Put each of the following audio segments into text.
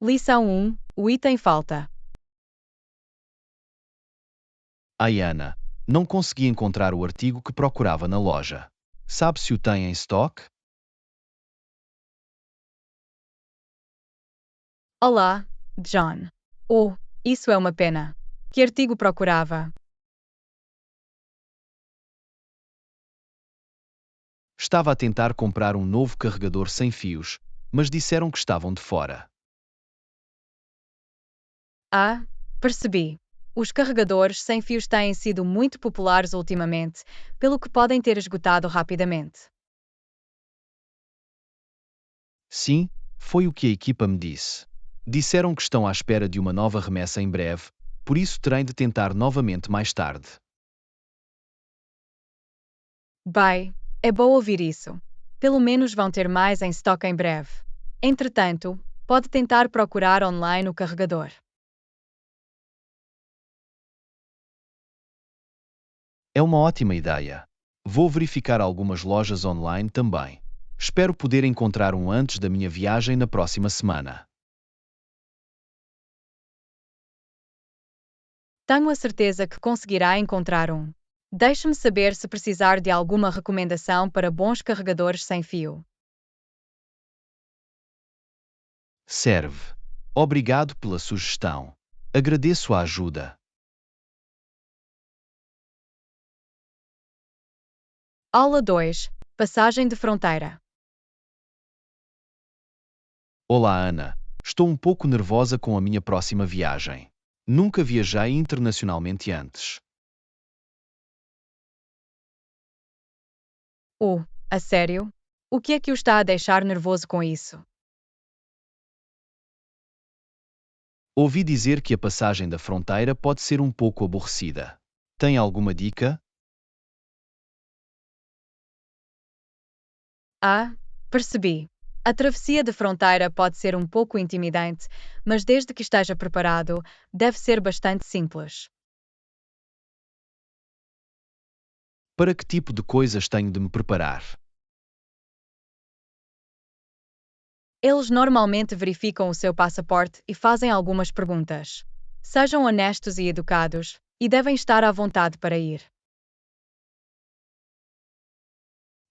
Lição 1. O item falta. Ai, Ana, não consegui encontrar o artigo que procurava na loja. Sabe se o tem em estoque? Olá, John. Oh, isso é uma pena. Que artigo procurava? Estava a tentar comprar um novo carregador sem fios, mas disseram que estavam de fora. Ah, percebi. Os carregadores sem fios têm sido muito populares ultimamente, pelo que podem ter esgotado rapidamente. Sim, foi o que a equipa me disse. Disseram que estão à espera de uma nova remessa em breve, por isso terei de tentar novamente mais tarde. Bem, é bom ouvir isso. Pelo menos vão ter mais em estoque em breve. Entretanto, pode tentar procurar online o carregador. É uma ótima ideia. Vou verificar algumas lojas online também. Espero poder encontrar um antes da minha viagem na próxima semana. Tenho a certeza que conseguirá encontrar um. Deixe-me saber se precisar de alguma recomendação para bons carregadores sem fio. Serve. Obrigado pela sugestão. Agradeço a ajuda. Aula 2. Passagem de fronteira. Olá, Ana. Estou um pouco nervosa com a minha próxima viagem. Nunca viajei internacionalmente antes. Oh, a sério? O que é que o está a deixar nervoso com isso? Ouvi dizer que a passagem da fronteira pode ser um pouco aborrecida. Tem alguma dica? Ah, percebi. A travessia de fronteira pode ser um pouco intimidante, mas desde que esteja preparado, deve ser bastante simples. Para que tipo de coisas tenho de me preparar? Eles normalmente verificam o seu passaporte e fazem algumas perguntas. Sejam honestos e educados, e devem estar à vontade para ir.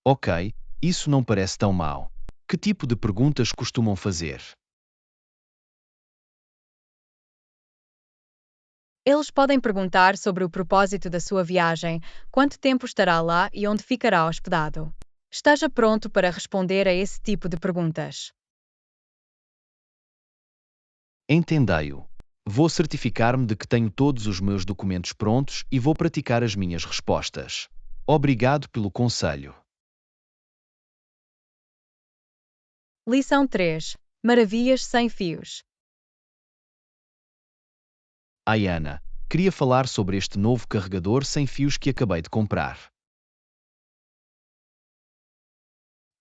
Ok, isso não parece tão mau. Que tipo de perguntas costumam fazer? Eles podem perguntar sobre o propósito da sua viagem, quanto tempo estará lá e onde ficará hospedado. Esteja pronto para responder a esse tipo de perguntas. Entendei-o. Vou certificar-me de que tenho todos os meus documentos prontos e vou praticar as minhas respostas. Obrigado pelo conselho. Lição 3. Maravilhas sem fios. Ai, Ana, queria falar sobre este novo carregador sem fios que acabei de comprar.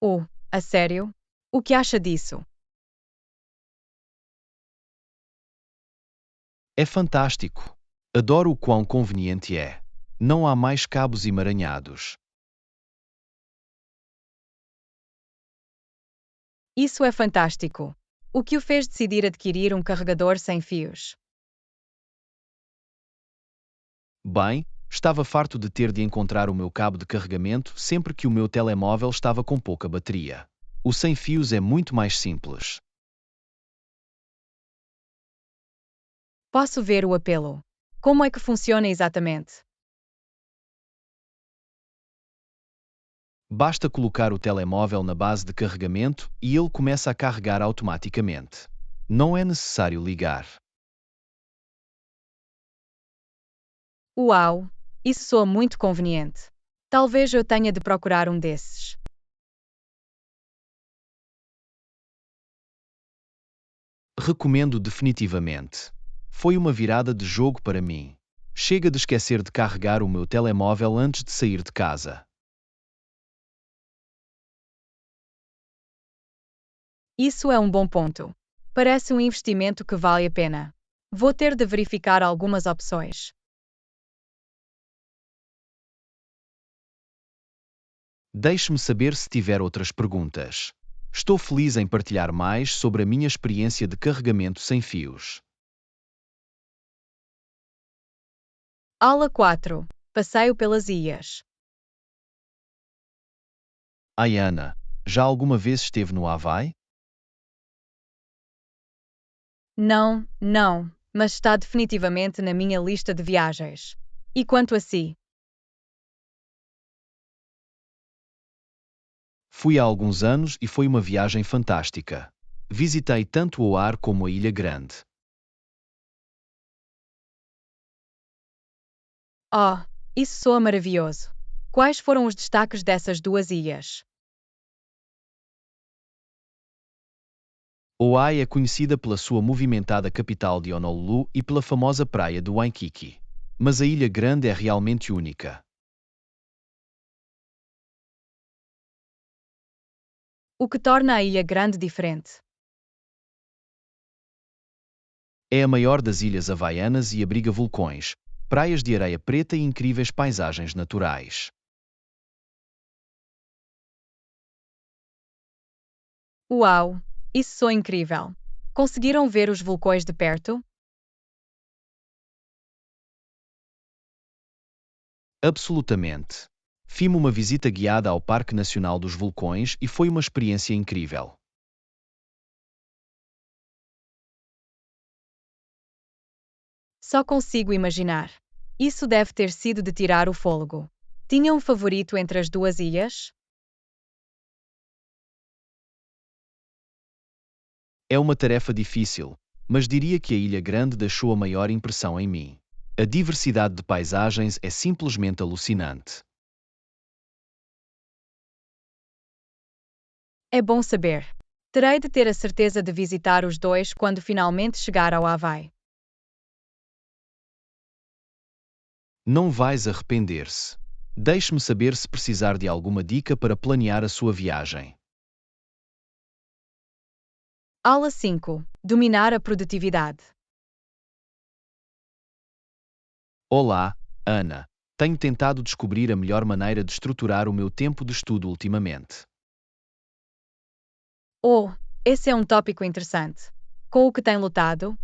Oh, a sério? O que acha disso? É fantástico. Adoro o quão conveniente é. Não há mais cabos emaranhados. Isso é fantástico. O que o fez decidir adquirir um carregador sem fios? Bem, estava farto de ter de encontrar o meu cabo de carregamento sempre que o meu telemóvel estava com pouca bateria. O sem fios é muito mais simples. Posso ver o apelo. Como é que funciona exatamente? Basta colocar o telemóvel na base de carregamento e ele começa a carregar automaticamente. Não é necessário ligar. Uau! Isso soa muito conveniente. Talvez eu tenha de procurar um desses. Recomendo definitivamente. Foi uma virada de jogo para mim. Chega de esquecer de carregar o meu telemóvel antes de sair de casa. Isso é um bom ponto. Parece um investimento que vale a pena. Vou ter de verificar algumas opções. Deixe-me saber se tiver outras perguntas. Estou feliz em partilhar mais sobre a minha experiência de carregamento sem fios. Aula 4. Passeio pelas ilhas. Ai, Ana, já alguma vez esteve no Havaí? Não, mas está definitivamente na minha lista de viagens. E quanto a si? Fui há alguns anos e foi uma viagem fantástica. Visitei tanto o Ar como a Ilha Grande. Oh, isso soa maravilhoso. Quais foram os destaques dessas duas ilhas? Oahu é conhecida pela sua movimentada capital de Honolulu e pela famosa praia de Waikiki. Mas a Ilha Grande é realmente única. O que torna a Ilha Grande diferente? É a maior das ilhas havaianas e abriga vulcões, praias de areia preta e incríveis paisagens naturais. Uau! Isso soa incrível. Conseguiram ver os vulcões de perto? Absolutamente. Fiz uma visita guiada ao Parque Nacional dos Vulcões e foi uma experiência incrível. Só consigo imaginar. Isso deve ter sido de tirar o fôlego. Tinha um favorito entre as duas ilhas? É uma tarefa difícil, mas diria que a Ilha Grande deixou a maior impressão em mim. A diversidade de paisagens é simplesmente alucinante. É bom saber. Terei de ter a certeza de visitar os dois quando finalmente chegar ao Havaí. Não vais arrepender-se. Deixe-me saber se precisar de alguma dica para planear a sua viagem. Aula 5. Dominar a produtividade. Olá, Ana. Tenho tentado descobrir a melhor maneira de estruturar o meu tempo de estudo ultimamente. Oh, esse é um tópico interessante. Com o que tem lutado?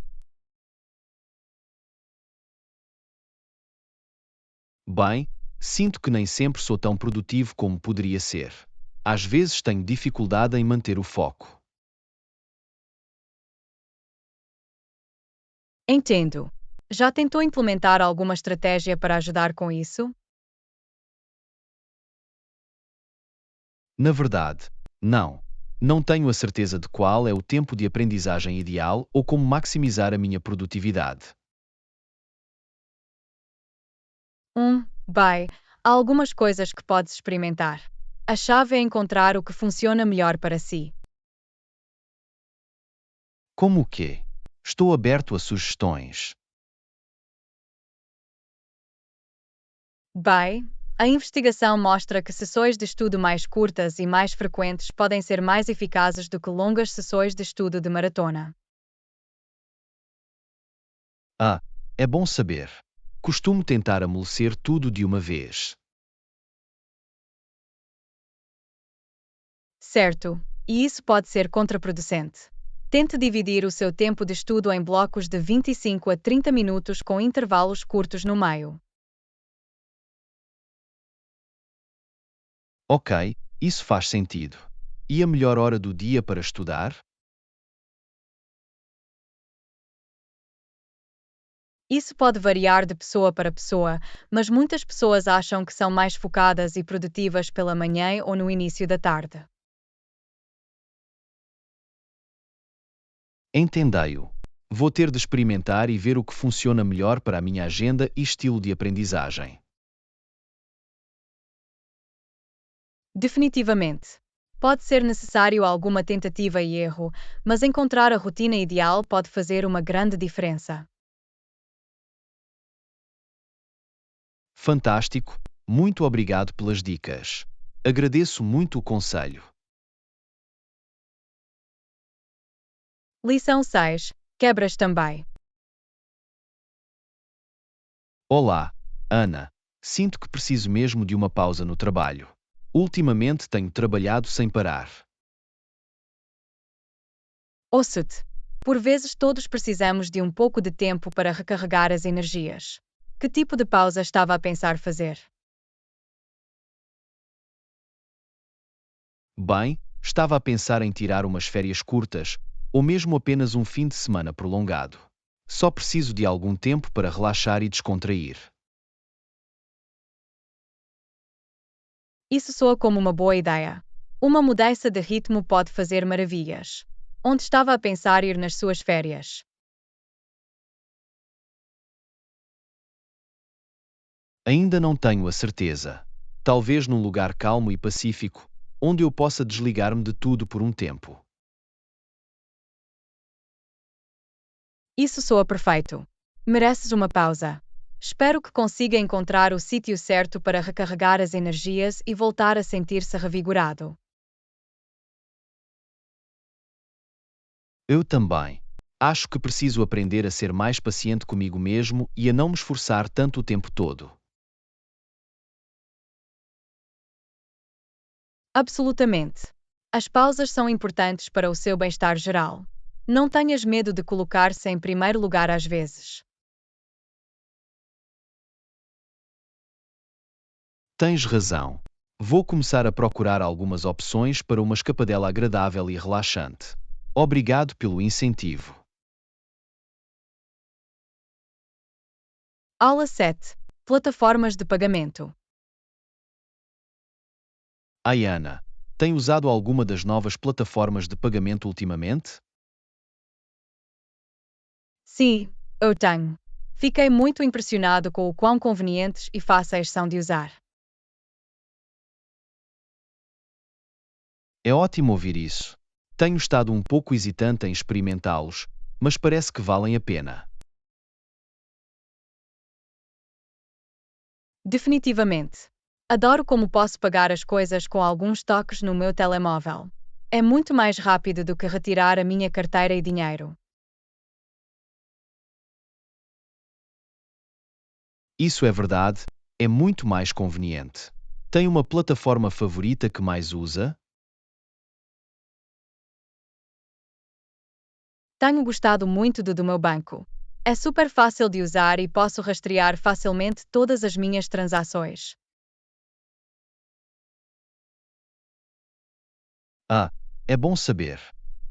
Bem, sinto que nem sempre sou tão produtivo como poderia ser. Às vezes tenho dificuldade em manter o foco. Entendo. Já tentou implementar alguma estratégia para ajudar com isso? Na verdade, não. Não tenho a certeza de qual é o tempo de aprendizagem ideal ou como maximizar a minha produtividade. Bem, há algumas coisas que podes experimentar. A chave é encontrar o que funciona melhor para si. Como o quê? Estou aberto a sugestões. Bem, a investigação mostra que sessões de estudo mais curtas e mais frequentes podem ser mais eficazes do que longas sessões de estudo de maratona. Ah, é bom saber. Costumo tentar amolecer tudo de uma vez. Certo, e isso pode ser contraproducente. Tente dividir o seu tempo de estudo em blocos de 25 a 30 minutos com intervalos curtos no meio. Ok, isso faz sentido. E a melhor hora do dia para estudar? Isso pode variar de pessoa para pessoa, mas muitas pessoas acham que são mais focadas e produtivas pela manhã ou no início da tarde. Entendei-o. Vou ter de experimentar e ver o que funciona melhor para a minha agenda e estilo de aprendizagem. Definitivamente. Pode ser necessário alguma tentativa e erro, mas encontrar a rotina ideal pode fazer uma grande diferença. Fantástico, muito obrigado pelas dicas. Agradeço muito o conselho. Lição 6. Quebras também. Olá, Ana. Sinto que preciso mesmo de uma pausa no trabalho. Ultimamente tenho trabalhado sem parar. Ouça-te. Por vezes todos precisamos de um pouco de tempo para recarregar as energias. Que tipo de pausa estava a pensar fazer? Bem, estava a pensar em tirar umas férias curtas, ou mesmo apenas um fim de semana prolongado. Só preciso de algum tempo para relaxar e descontrair. Isso soa como uma boa ideia. Uma mudança de ritmo pode fazer maravilhas. Onde estava a pensar ir nas suas férias? Ainda não tenho a certeza. Talvez num lugar calmo e pacífico, onde eu possa desligar-me de tudo por um tempo. Isso soa perfeito. Mereces uma pausa. Espero que consiga encontrar o sítio certo para recarregar as energias e voltar a sentir-se revigorado. Eu também. Acho que preciso aprender a ser mais paciente comigo mesmo e a não me esforçar tanto o tempo todo. Absolutamente. As pausas são importantes para o seu bem-estar geral. Não tenhas medo de colocar-se em primeiro lugar às vezes. Tens razão. Vou começar a procurar algumas opções para uma escapadela agradável e relaxante. Obrigado pelo incentivo. Aula 7. Plataformas de pagamento. Ayana, tem usado alguma das novas plataformas de pagamento ultimamente? Sim, eu tenho. Fiquei muito impressionado com o quão convenientes e fáceis são de usar. É ótimo ouvir isso. Tenho estado um pouco hesitante em experimentá-los, mas parece que valem a pena. Definitivamente. Adoro como posso pagar as coisas com alguns toques no meu telemóvel. É muito mais rápido do que retirar a minha carteira e dinheiro. Isso é verdade, é muito mais conveniente. Tem uma plataforma favorita que mais usa? Tenho gostado muito do meu banco. É super fácil de usar e posso rastrear facilmente todas as minhas transações. Ah, é bom saber.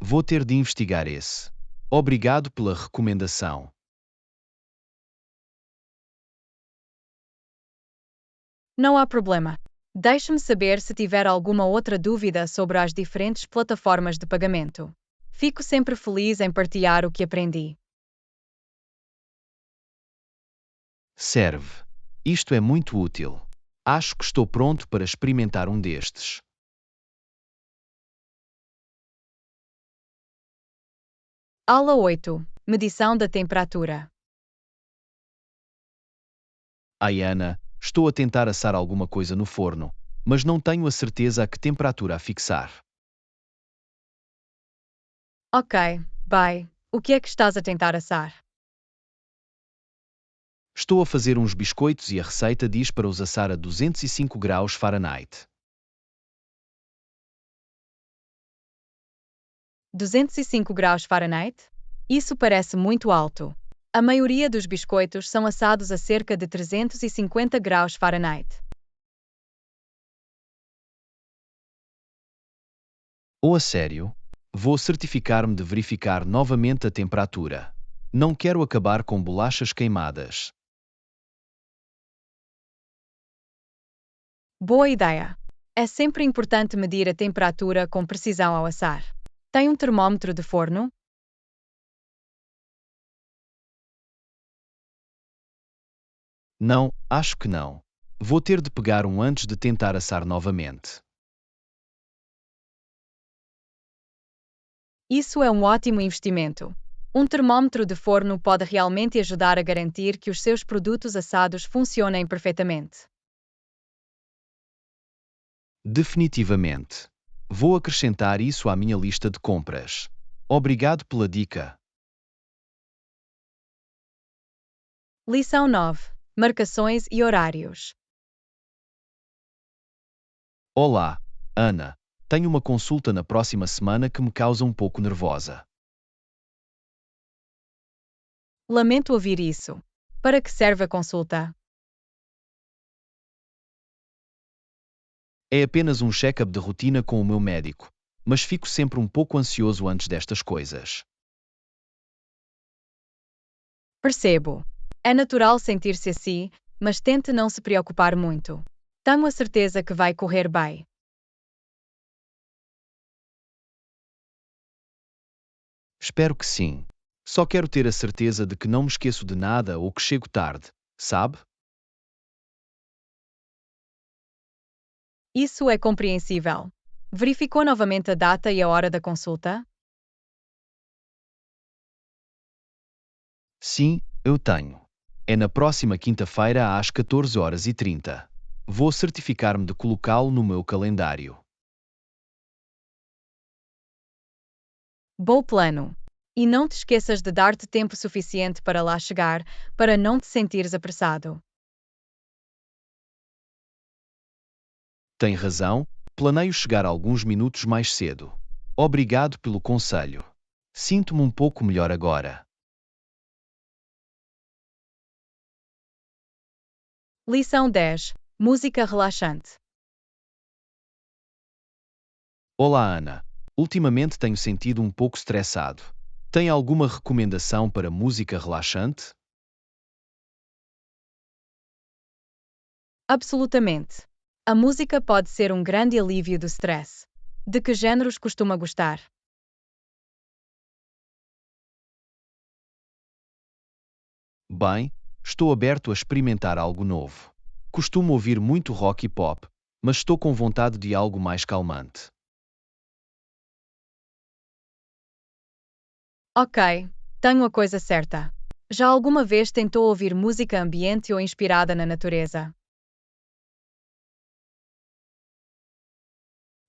Vou ter de investigar esse. Obrigado pela recomendação. Não há problema. Deixe-me saber se tiver alguma outra dúvida sobre as diferentes plataformas de pagamento. Fico sempre feliz em partilhar o que aprendi. Serve. Isto é muito útil. Acho que estou pronto para experimentar um destes. Aula 8. Medição da temperatura. Ayana, estou a tentar assar alguma coisa no forno, mas não tenho a certeza a que temperatura a fixar. Ok, bye. O que é que estás a tentar assar? Estou a fazer uns biscoitos e a receita diz para os assar a 205 graus Fahrenheit. 205 graus Fahrenheit? Isso parece muito alto. A maioria dos biscoitos são assados a cerca de 350 graus Fahrenheit. Ou a sério? Vou certificar-me de verificar novamente a temperatura. Não quero acabar com bolachas queimadas. Boa ideia! É sempre importante medir a temperatura com precisão ao assar. Tem um termômetro de forno? Não, acho que não. Vou ter de pegar um antes de tentar assar novamente. Isso é um ótimo investimento. Um termômetro de forno pode realmente ajudar a garantir que os seus produtos assados funcionem perfeitamente. Definitivamente. Vou acrescentar isso à minha lista de compras. Obrigado pela dica. Lição 9. Marcações e horários. Olá, Ana. Tenho uma consulta na próxima semana que me causa um pouco nervosa. Lamento ouvir isso. Para que serve a consulta? É apenas um check-up de rotina com o meu médico, mas fico sempre um pouco ansioso antes destas coisas. Percebo. É natural sentir-se assim, mas tente não se preocupar muito. Tenho a certeza que vai correr bem. Espero que sim. Só quero ter a certeza de que não me esqueço de nada ou que chego tarde, sabe? Isso é compreensível. Verificou novamente a data e a hora da consulta? Sim, eu tenho. É na próxima quinta-feira às 14h30. Vou certificar-me de colocá-lo no meu calendário. Bom plano. E não te esqueças de dar-te tempo suficiente para lá chegar, para não te sentires apressado. Tem razão, planeio chegar alguns minutos mais cedo. Obrigado pelo conselho. Sinto-me um pouco melhor agora. Lição 10. Música relaxante. Olá, Ana. Ultimamente tenho sentido um pouco estressado. Tem alguma recomendação para música relaxante? Absolutamente. A música pode ser um grande alívio do stress. De que géneros costuma gostar? Bem, estou aberto a experimentar algo novo. Costumo ouvir muito rock e pop, mas estou com vontade de algo mais calmante. Ok, tenho a coisa certa. Já alguma vez tentou ouvir música ambiente ou inspirada na natureza?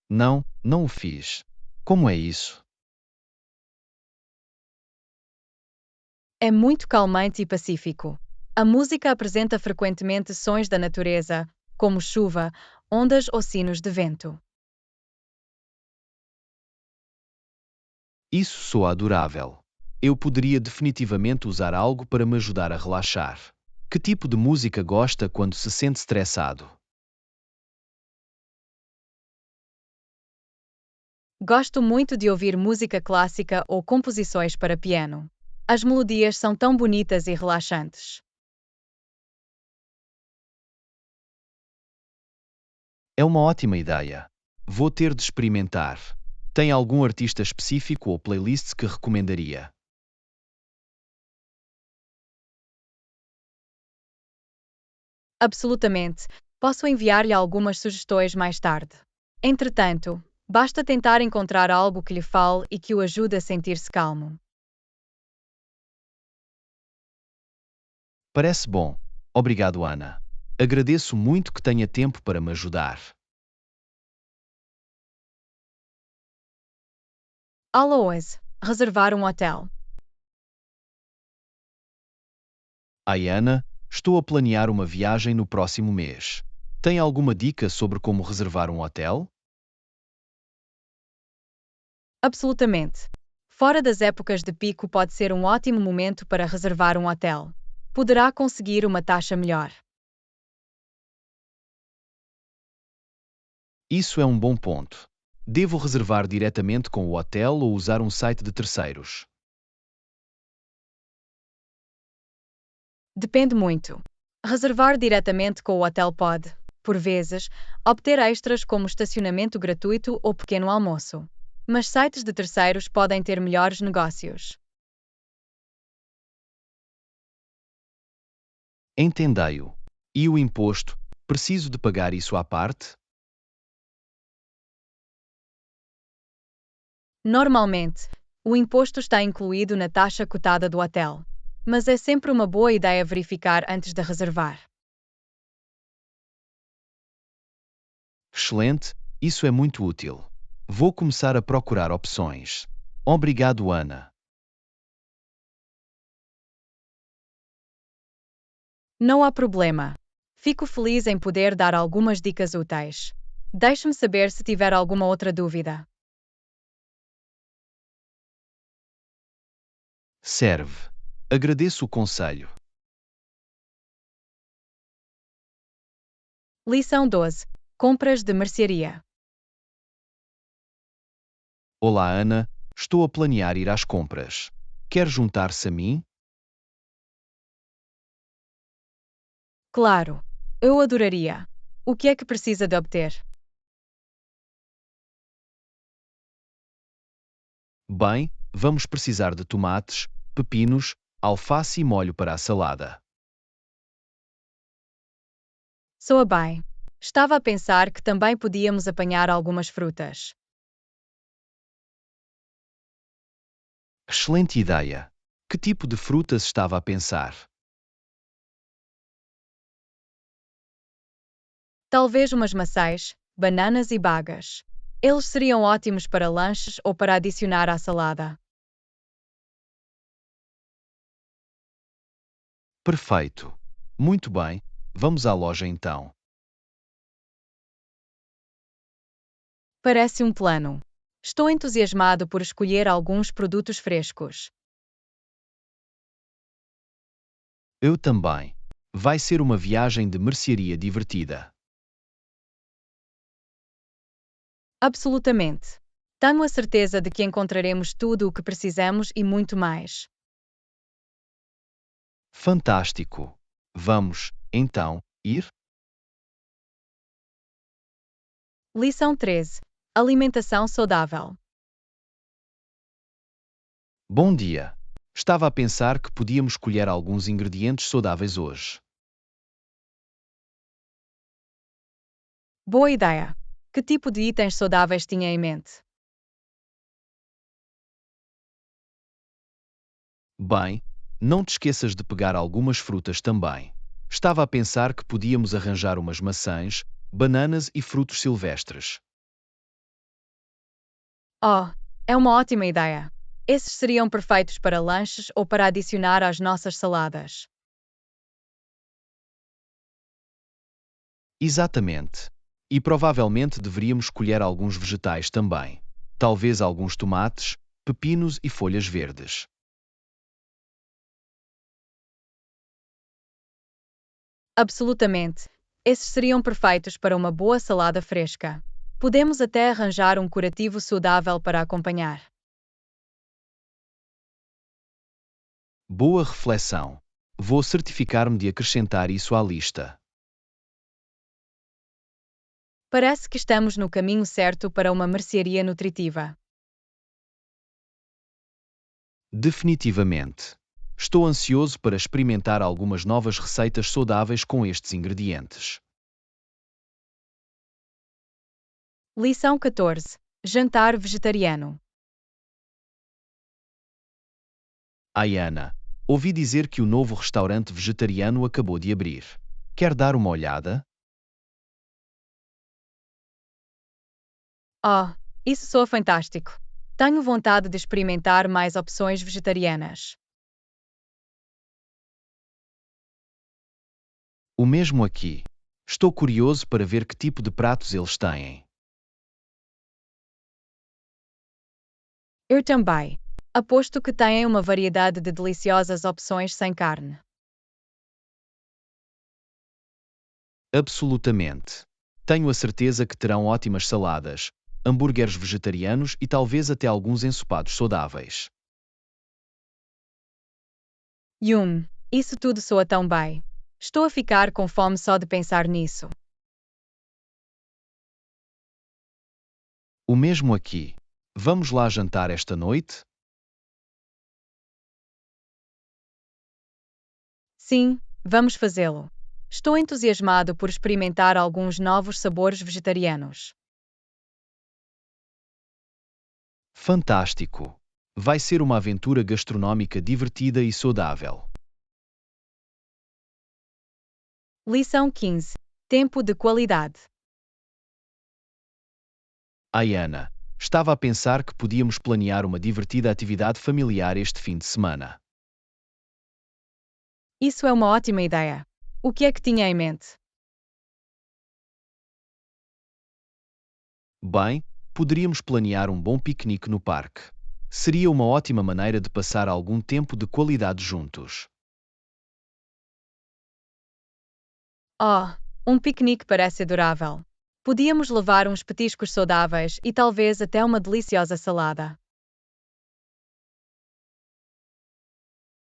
Não, não o fiz. Como é isso? É muito calmante e pacífico. A música apresenta frequentemente sons da natureza, como chuva, ondas ou sinos de vento. Isso soa adorável. Eu poderia definitivamente usar algo para me ajudar a relaxar. Que tipo de música gosta quando se sente estressado? Gosto muito de ouvir música clássica ou composições para piano. As melodias são tão bonitas e relaxantes. É uma ótima ideia. Vou ter de experimentar. Tem algum artista específico ou playlist que recomendaria? Absolutamente. Posso enviar-lhe algumas sugestões mais tarde. Entretanto, basta tentar encontrar algo que lhe fale e que o ajude a sentir-se calmo. Parece bom. Obrigado, Ana. Agradeço muito que tenha tempo para me ajudar. Aloes, reservar um hotel. Ai, Ana, estou a planear uma viagem no próximo mês. Tem alguma dica sobre como reservar um hotel? Absolutamente. Fora das épocas de pico pode ser um ótimo momento para reservar um hotel. Poderá conseguir uma taxa melhor. Isso é um bom ponto. Devo reservar diretamente com o hotel ou usar um site de terceiros? Depende muito. Reservar diretamente com o hotel pode, por vezes, obter extras como estacionamento gratuito ou pequeno almoço. Mas sites de terceiros podem ter melhores negócios. Entendei-o. E o imposto? Preciso de pagar isso à parte? Normalmente, o imposto está incluído na taxa cotada do hotel, mas é sempre uma boa ideia verificar antes de reservar. Excelente, isso é muito útil. Vou começar a procurar opções. Obrigado, Ana. Não há problema. Fico feliz em poder dar algumas dicas úteis. Deixe-me saber se tiver alguma outra dúvida. Serve. Agradeço o conselho. Lição 12. Compras de mercearia. Olá, Ana. Estou a planear ir às compras. Quer juntar-se a mim? Claro, eu adoraria. O que é que precisa de obter? Bem, vamos precisar de tomates, pepinos, alface e molho para a salada. Soa bem. Estava a pensar que também podíamos apanhar algumas frutas. Excelente ideia. Que tipo de frutas estava a pensar? Talvez umas maçãs, bananas e bagas. Eles seriam ótimos para lanches ou para adicionar à salada. Perfeito. Muito bem, vamos à loja então. Parece um plano. Estou entusiasmado por escolher alguns produtos frescos. Eu também. Vai ser uma viagem de mercearia divertida. Absolutamente. Tenho a certeza de que encontraremos tudo o que precisamos e muito mais. Fantástico. Vamos, então, ir? Lição 13. Alimentação saudável. Bom dia. Estava a pensar que podíamos escolher alguns ingredientes saudáveis hoje. Boa ideia. Que tipo de itens saudáveis tinha em mente? Bem, não te esqueças de pegar algumas frutas também. Estava a pensar que podíamos arranjar umas maçãs, bananas e frutos silvestres. Oh, é uma ótima ideia. Esses seriam perfeitos para lanches ou para adicionar às nossas saladas. Exatamente. E provavelmente deveríamos escolher alguns vegetais também. Talvez alguns tomates, pepinos e folhas verdes. Absolutamente. Esses seriam perfeitos para uma boa salada fresca. Podemos até arranjar um curativo saudável para acompanhar. Boa reflexão. Vou certificar-me de acrescentar isso à lista. Parece que estamos no caminho certo para uma mercearia nutritiva. Definitivamente. Estou ansioso para experimentar algumas novas receitas saudáveis com estes ingredientes. Lição 14. Jantar vegetariano. Ai, Ana, ouvi dizer que o novo restaurante vegetariano acabou de abrir. Quer dar uma olhada? Oh, isso soa fantástico. Tenho vontade de experimentar mais opções vegetarianas. O mesmo aqui. Estou curioso para ver que tipo de pratos eles têm. Eu também. Aposto que têm uma variedade de deliciosas opções sem carne. Absolutamente. Tenho a certeza que terão ótimas saladas, hambúrgueres vegetarianos e talvez até alguns ensopados saudáveis. Isso tudo soa tão bem. Estou a ficar com fome só de pensar nisso. O mesmo aqui. Vamos lá jantar esta noite? Sim, vamos fazê-lo. Estou entusiasmado por experimentar alguns novos sabores vegetarianos. Fantástico! Vai ser uma aventura gastronómica divertida e saudável. Lição 15. Tempo de qualidade. Ai, Ana, estava a pensar que podíamos planear uma divertida atividade familiar este fim de semana. Isso é uma ótima ideia. O que é que tinha em mente? Bem, poderíamos planear um bom piquenique no parque. Seria uma ótima maneira de passar algum tempo de qualidade juntos. Oh, um piquenique parece adorável. Podíamos levar uns petiscos saudáveis e talvez até uma deliciosa salada.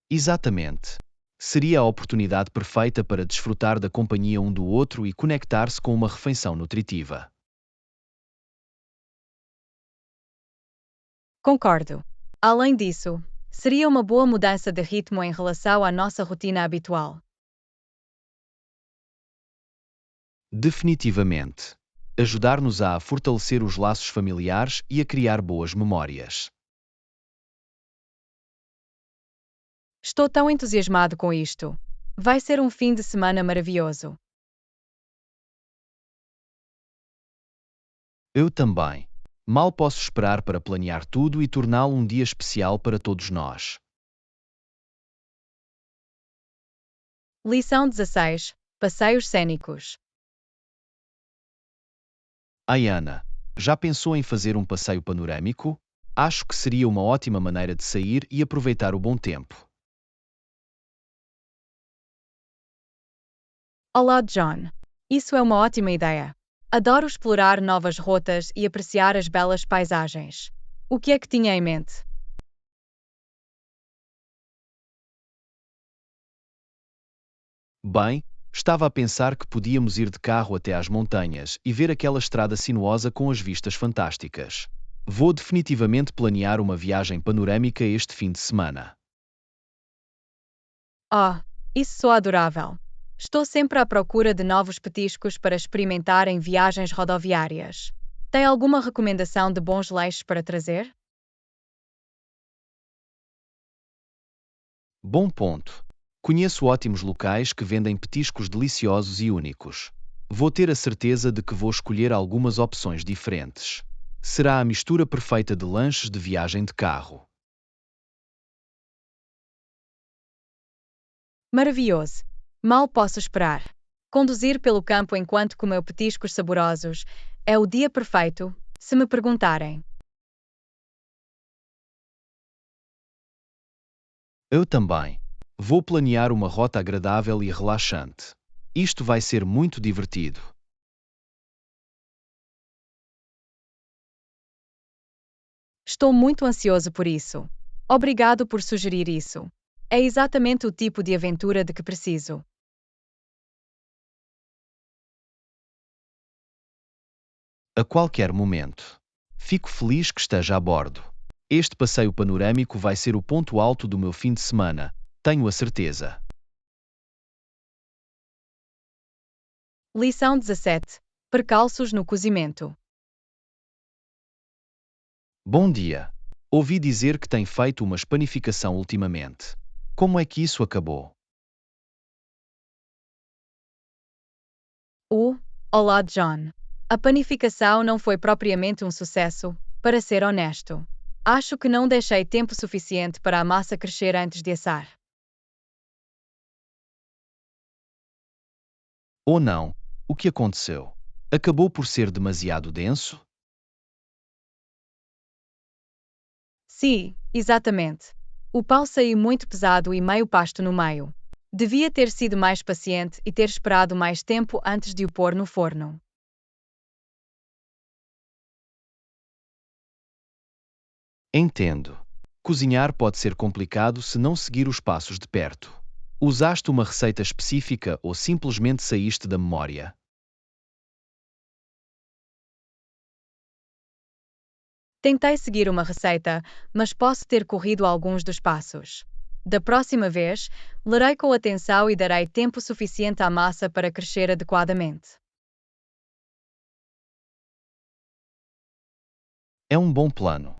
Exatamente. Seria a oportunidade perfeita para desfrutar da companhia um do outro e conectar-se com uma refeição nutritiva. Concordo. Além disso, seria uma boa mudança de ritmo em relação à nossa rotina habitual. Definitivamente. Ajudar-nos a fortalecer os laços familiares e a criar boas memórias. Estou tão entusiasmado com isto. Vai ser um fim de semana maravilhoso. Eu também. Mal posso esperar para planear tudo e torná-lo um dia especial para todos nós. Lição 16. Passeios cênicos. Ayana, já pensou em fazer um passeio panorâmico? Acho que seria uma ótima maneira de sair e aproveitar o bom tempo. Olá, John. Isso é uma ótima ideia. Adoro explorar novas rotas e apreciar as belas paisagens. O que é que tinha em mente? Bem, estava a pensar que podíamos ir de carro até às montanhas e ver aquela estrada sinuosa com as vistas fantásticas. Vou definitivamente planear uma viagem panorâmica este fim de semana. Oh, isso soa adorável. Estou sempre à procura de novos petiscos para experimentar em viagens rodoviárias. Tem alguma recomendação de bons lanches para trazer? Bom ponto. Conheço ótimos locais que vendem petiscos deliciosos e únicos. Vou ter a certeza de que vou escolher algumas opções diferentes. Será a mistura perfeita de lanches de viagem de carro. Maravilhoso! Mal posso esperar. Conduzir pelo campo enquanto comeu petiscos saborosos é o dia perfeito, se me perguntarem. Eu também. Vou planear uma rota agradável e relaxante. Isto vai ser muito divertido. Estou muito ansioso por isso. Obrigado por sugerir isso. É exatamente o tipo de aventura de que preciso. A qualquer momento. Fico feliz que esteja a bordo. Este passeio panorâmico vai ser o ponto alto do meu fim de semana, tenho a certeza. Lição 17. Percalços no cozimento. Bom dia. Ouvi dizer que tem feito uma panificação ultimamente. Como é que isso acabou? Olá, John. A panificação não foi propriamente um sucesso, para ser honesto. Acho que não deixei tempo suficiente para a massa crescer antes de assar. Ou não? O que aconteceu? Acabou por ser demasiado denso? Sim, exatamente. O pau saiu muito pesado e meio pasto no meio. Devia ter sido mais paciente e ter esperado mais tempo antes de o pôr no forno. Entendo. Cozinhar pode ser complicado se não seguir os passos de perto. Usaste uma receita específica ou simplesmente saíste da memória? Tentei seguir uma receita, mas posso ter corrido alguns dos passos. Da próxima vez, lerei com atenção e darei tempo suficiente à massa para crescer adequadamente. É um bom plano.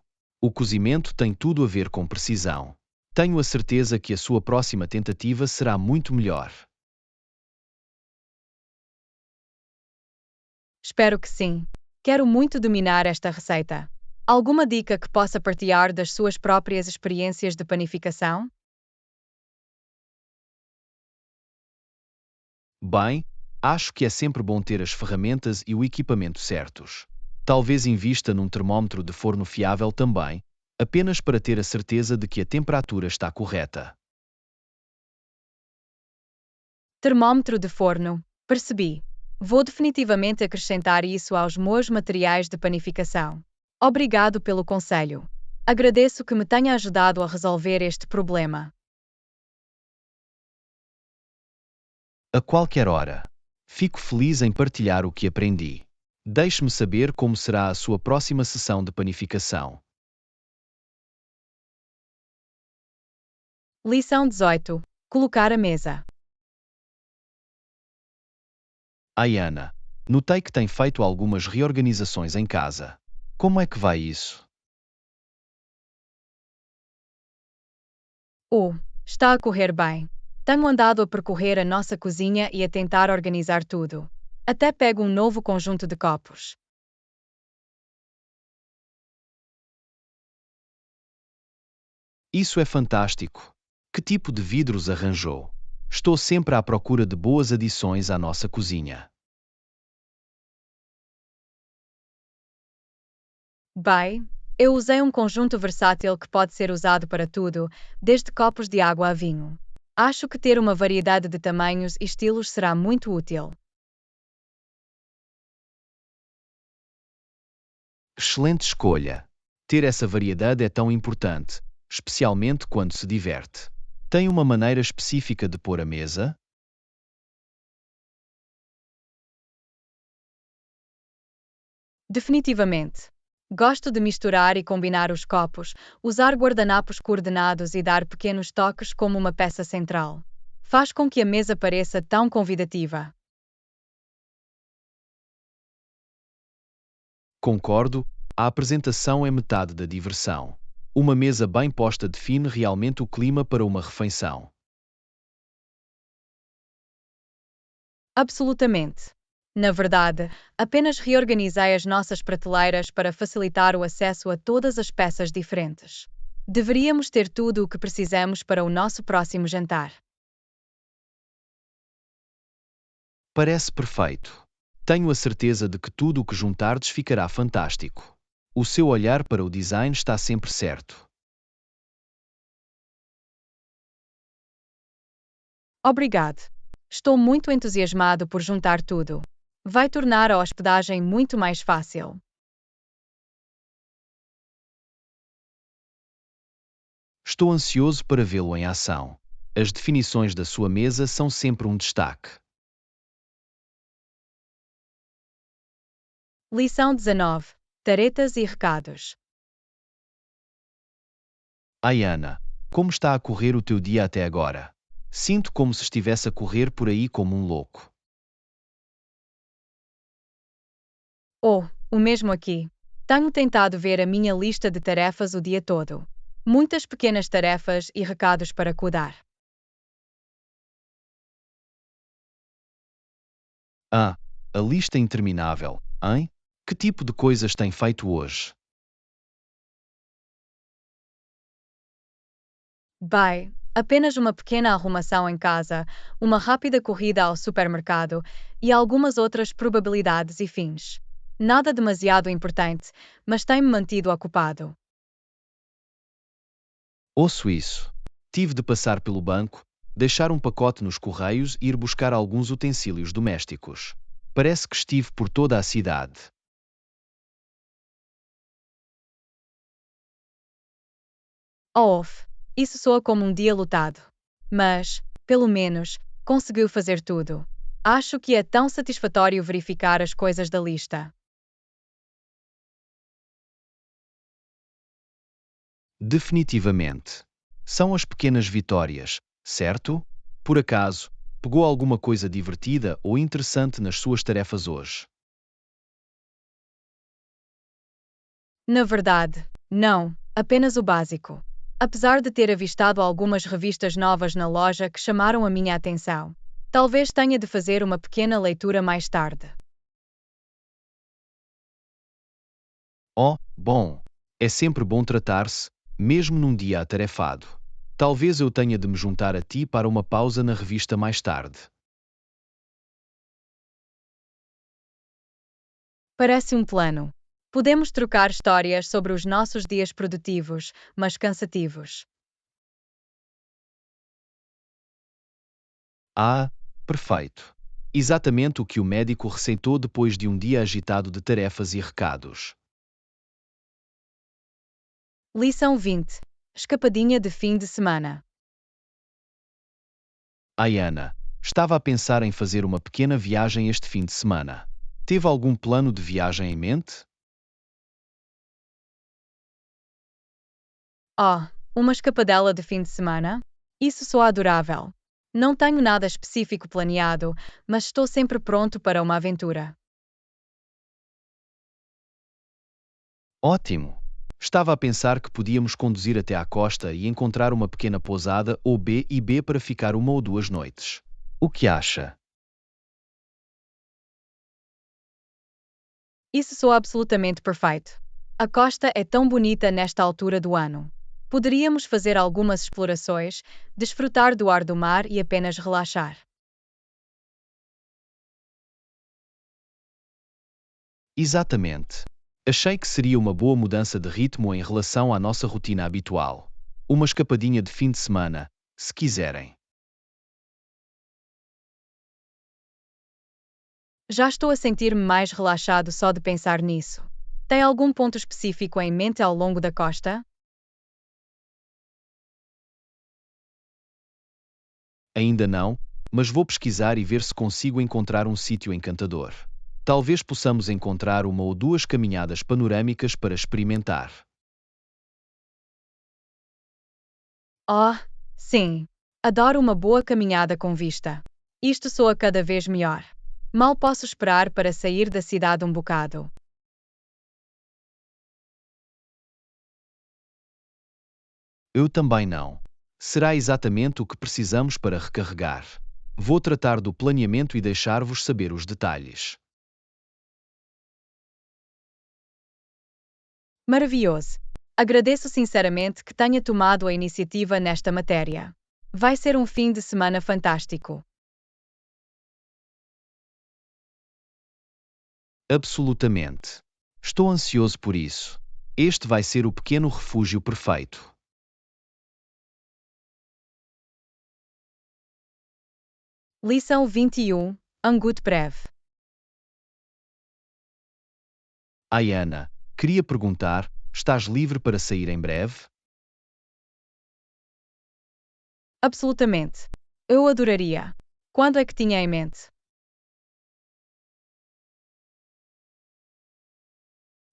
O cozimento tem tudo a ver com precisão. Tenho a certeza que a sua próxima tentativa será muito melhor. Espero que sim. Quero muito dominar esta receita. Alguma dica que possa partilhar das suas próprias experiências de panificação? Bem, acho que é sempre bom ter as ferramentas e o equipamento certos. Talvez invista num termômetro de forno fiável também, apenas para ter a certeza de que a temperatura está correta. Termômetro de forno. Percebi. Vou definitivamente acrescentar isso aos meus materiais de panificação. Obrigado pelo conselho. Agradeço que me tenha ajudado a resolver este problema. A qualquer hora. Fico feliz em partilhar o que aprendi. Deixe-me saber como será a sua próxima sessão de panificação. Lição 18. Colocar a mesa. Ayana, notei que tem feito algumas reorganizações em casa. Como é que vai isso? Está a correr bem. Tenho andado a percorrer a nossa cozinha e a tentar organizar tudo. Até pego um novo conjunto de copos. Isso é fantástico. Que tipo de vidros arranjou? Estou sempre à procura de boas adições à nossa cozinha. Bem, eu usei um conjunto versátil que pode ser usado para tudo, desde copos de água a vinho. Acho que ter uma variedade de tamanhos e estilos será muito útil. Excelente escolha. Ter essa variedade é tão importante, especialmente quando se diverte. Tem uma maneira específica de pôr a mesa? Definitivamente. Gosto de misturar e combinar os copos, usar guardanapos coordenados e dar pequenos toques como uma peça central. Faz com que a mesa pareça tão convidativa. Concordo, a apresentação é metade da diversão. Uma mesa bem posta define realmente o clima para uma refeição. Absolutamente. Na verdade, apenas reorganizei as nossas prateleiras para facilitar o acesso a todas as peças diferentes. Deveríamos ter tudo o que precisamos para o nosso próximo jantar. Parece perfeito. Tenho a certeza de que tudo o que juntardes ficará fantástico. O seu olhar para o design está sempre certo. Obrigado. Estou muito entusiasmado por juntar tudo. Vai tornar a hospedagem muito mais fácil. Estou ansioso para vê-lo em ação. As definições da sua mesa são sempre um destaque. Lição 19. Taretas e recados. Ayana, como está a correr o teu dia até agora? Sinto como se estivesse a correr por aí como um louco. O mesmo aqui. Tenho tentado ver a minha lista de tarefas o dia todo. Muitas pequenas tarefas e recados para cuidar. Ah, a lista é interminável, hein? Que tipo de coisas tem feito hoje? Bem, apenas uma pequena arrumação em casa, uma rápida corrida ao supermercado e algumas outras probabilidades e fins. Nada demasiado importante, mas tem-me mantido ocupado. Ouço isso. Tive de passar pelo banco, deixar um pacote nos correios e ir buscar alguns utensílios domésticos. Parece que estive por toda a cidade. Isso soa como um dia lotado. Mas, pelo menos, conseguiu fazer tudo. Acho que é tão satisfatório verificar as coisas da lista. Definitivamente. São as pequenas vitórias, certo? Por acaso, pegou alguma coisa divertida ou interessante nas suas tarefas hoje? Na verdade, não, apenas o básico. Apesar de ter avistado algumas revistas novas na loja que chamaram a minha atenção, talvez tenha de fazer uma pequena leitura mais tarde. Oh, bom. É sempre bom tratar-se, mesmo num dia atarefado. Talvez eu tenha de me juntar a ti para uma pausa na revista mais tarde. Parece um plano. Podemos trocar histórias sobre os nossos dias produtivos, mas cansativos. Ah, perfeito. Exatamente o que o médico receitou depois de um dia agitado de tarefas e recados. Lição 20. Escapadinha de fim de semana. Ai, Ana, estava a pensar em fazer uma pequena viagem este fim de semana. Teve algum plano de viagem em mente? Oh, uma escapadela de fim de semana? Isso soa adorável. Não tenho nada específico planeado, mas estou sempre pronto para uma aventura. Ótimo! Estava a pensar que podíamos conduzir até à costa e encontrar uma pequena pousada ou B&B para ficar uma ou duas noites. O que acha? Isso soa absolutamente perfeito. A costa é tão bonita nesta altura do ano. Poderíamos fazer algumas explorações, desfrutar do ar do mar e apenas relaxar. Exatamente. Achei que seria uma boa mudança de ritmo em relação à nossa rotina habitual. Uma escapadinha de fim de semana, se quiserem. Já estou a sentir-me mais relaxado só de pensar nisso. Tem algum ponto específico em mente ao longo da costa? Ainda não, mas vou pesquisar e ver se consigo encontrar um sítio encantador. Talvez possamos encontrar uma ou duas caminhadas panorâmicas para experimentar. Oh, sim. Adoro uma boa caminhada com vista. Isto soa cada vez melhor. Mal posso esperar para sair da cidade um bocado. Eu também não. Será exatamente o que precisamos para recarregar. Vou tratar do planeamento e deixar-vos saber os detalhes. Maravilhoso. Agradeço sinceramente que tenha tomado a iniciativa nesta matéria. Vai ser um fim de semana fantástico. Absolutamente. Estou ansioso por isso. Este vai ser o pequeno refúgio perfeito. Lição 21. Angut breve. Ai, Ana, queria perguntar: estás livre para sair em breve? Absolutamente. Eu adoraria. Quando é que tinha em mente?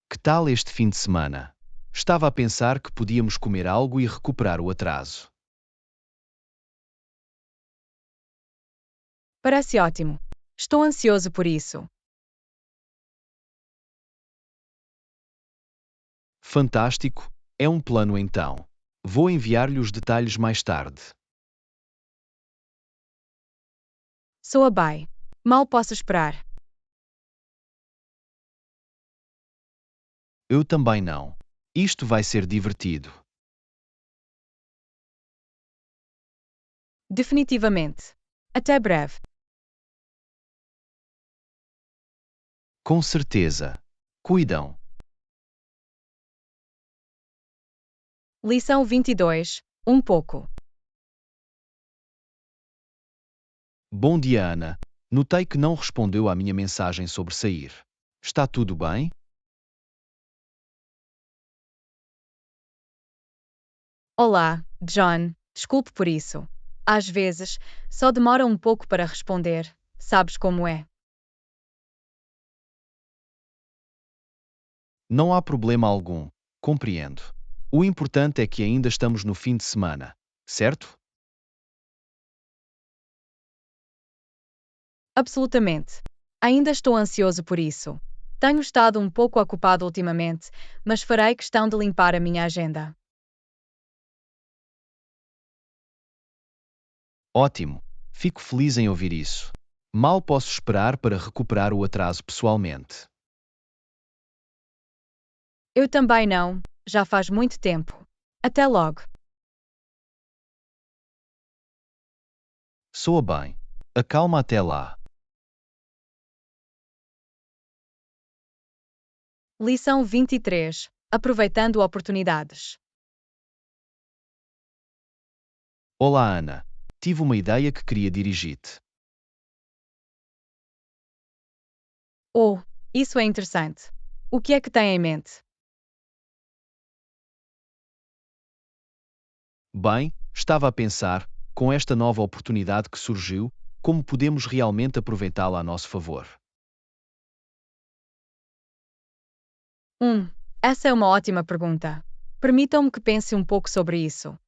Que tal este fim de semana? Estava a pensar que podíamos comer algo e recuperar o atraso. Parece ótimo. Estou ansioso por isso. Fantástico, é um plano então. Vou enviar-lhe os detalhes mais tarde. Soa bem. Mal posso esperar. Eu também não. Isto vai ser divertido. Definitivamente. Até breve. Com certeza. Cuidam. Lição 22. Um pouco. Bom dia, Ana. Notei que não respondeu à minha mensagem sobre sair. Está tudo bem? Olá, John. Desculpe por isso. Às vezes, só demora um pouco para responder. Sabes como é? Não há problema algum. Compreendo. O importante é que ainda estamos no fim de semana, certo? Absolutamente. Ainda estou ansioso por isso. Tenho estado um pouco ocupado ultimamente, mas farei questão de limpar a minha agenda. Ótimo. Fico feliz em ouvir isso. Mal posso esperar para recuperar o atraso pessoalmente. Eu também não, já faz muito tempo. Até logo. Soa bem. Acalma, até lá. Lição 23. Aproveitando oportunidades. Olá, Ana. Tive uma ideia que queria dirigir-te. Oh, isso é interessante. O que é que tem em mente? Bem, estava a pensar, com esta nova oportunidade que surgiu, como podemos realmente aproveitá-la a nosso favor. Essa é uma ótima pergunta. Permitam-me que pense um pouco sobre isso.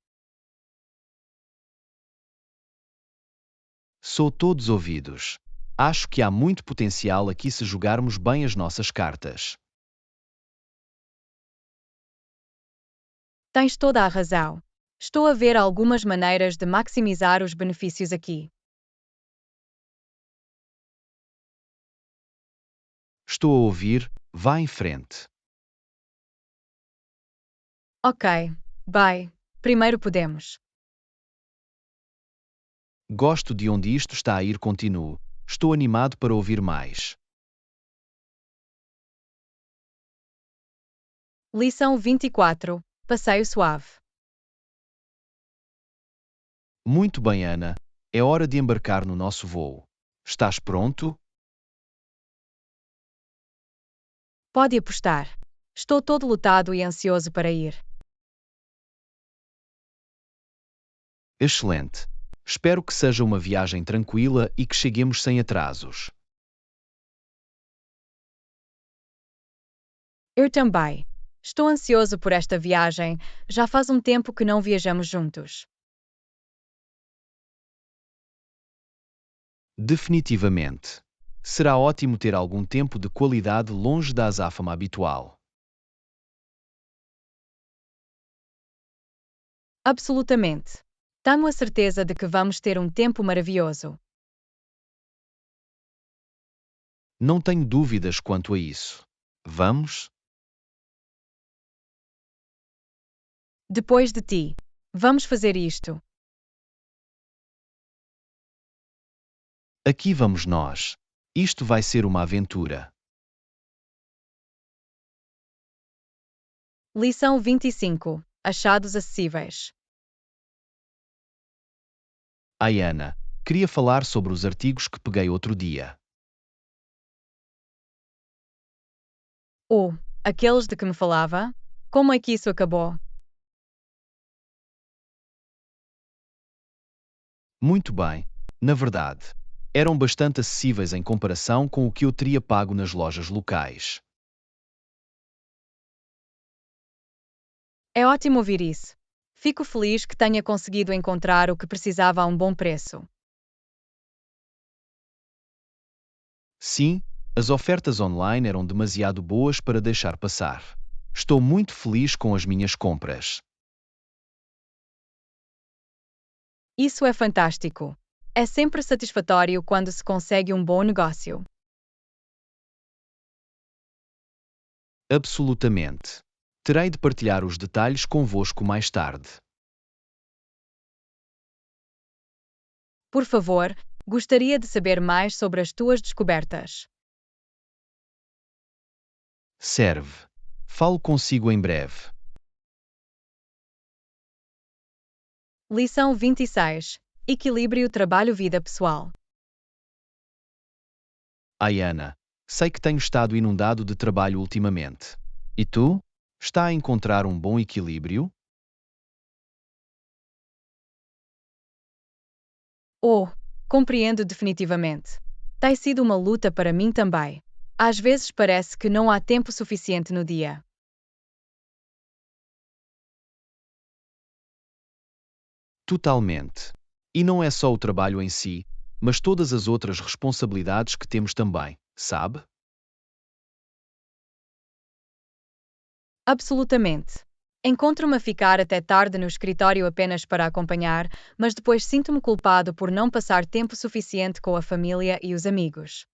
Sou todos ouvidos. Acho que há muito potencial aqui se jogarmos bem as nossas cartas. Tens toda a razão. Estou a ver algumas maneiras de maximizar os benefícios aqui. Estou a ouvir, vá em frente. Ok, bye. Primeiro podemos. Gosto de onde isto está a ir, continuo. Estou animado para ouvir mais. Lição 24. Passeio suave. Muito bem, Ana. É hora de embarcar no nosso voo. Estás pronto? Pode apostar. Estou todo lotado e ansioso para ir. Excelente. Espero que seja uma viagem tranquila e que cheguemos sem atrasos. Eu também. Estou ansioso por esta viagem. Já faz um tempo que não viajamos juntos. Definitivamente. Será ótimo ter algum tempo de qualidade longe da azáfama habitual. Absolutamente. Tenho a certeza de que vamos ter um tempo maravilhoso. Não tenho dúvidas quanto a isso. Vamos? Depois de ti. Vamos fazer isto. Aqui vamos nós. Isto vai ser uma aventura. Lição 25. Achados acessíveis. Ai, Ana, queria falar sobre os artigos que peguei outro dia. Oh, aqueles de que me falava? Como é que isso acabou? Muito bem. Na verdade, eram bastante acessíveis em comparação com o que eu teria pago nas lojas locais. É ótimo ouvir isso. Fico feliz que tenha conseguido encontrar o que precisava a um bom preço. Sim, as ofertas online eram demasiado boas para deixar passar. Estou muito feliz com as minhas compras. Isso é fantástico. É sempre satisfatório quando se consegue um bom negócio. Absolutamente. Terei de partilhar os detalhes convosco mais tarde. Por favor, gostaria de saber mais sobre as tuas descobertas. Serve. Falo consigo em breve. Lição 26. Equilíbrio trabalho-vida pessoal. Ai, Ana, sei que tenho estado inundado de trabalho ultimamente. E tu? Está a encontrar um bom equilíbrio? Oh, compreendo definitivamente. Tem sido uma luta para mim também. Às vezes parece que não há tempo suficiente no dia. Totalmente. E não é só o trabalho em si, mas todas as outras responsabilidades que temos também, sabe? Absolutamente. Encontro-me a ficar até tarde no escritório apenas para acompanhar, mas depois sinto-me culpado por não passar tempo suficiente com a família e os amigos.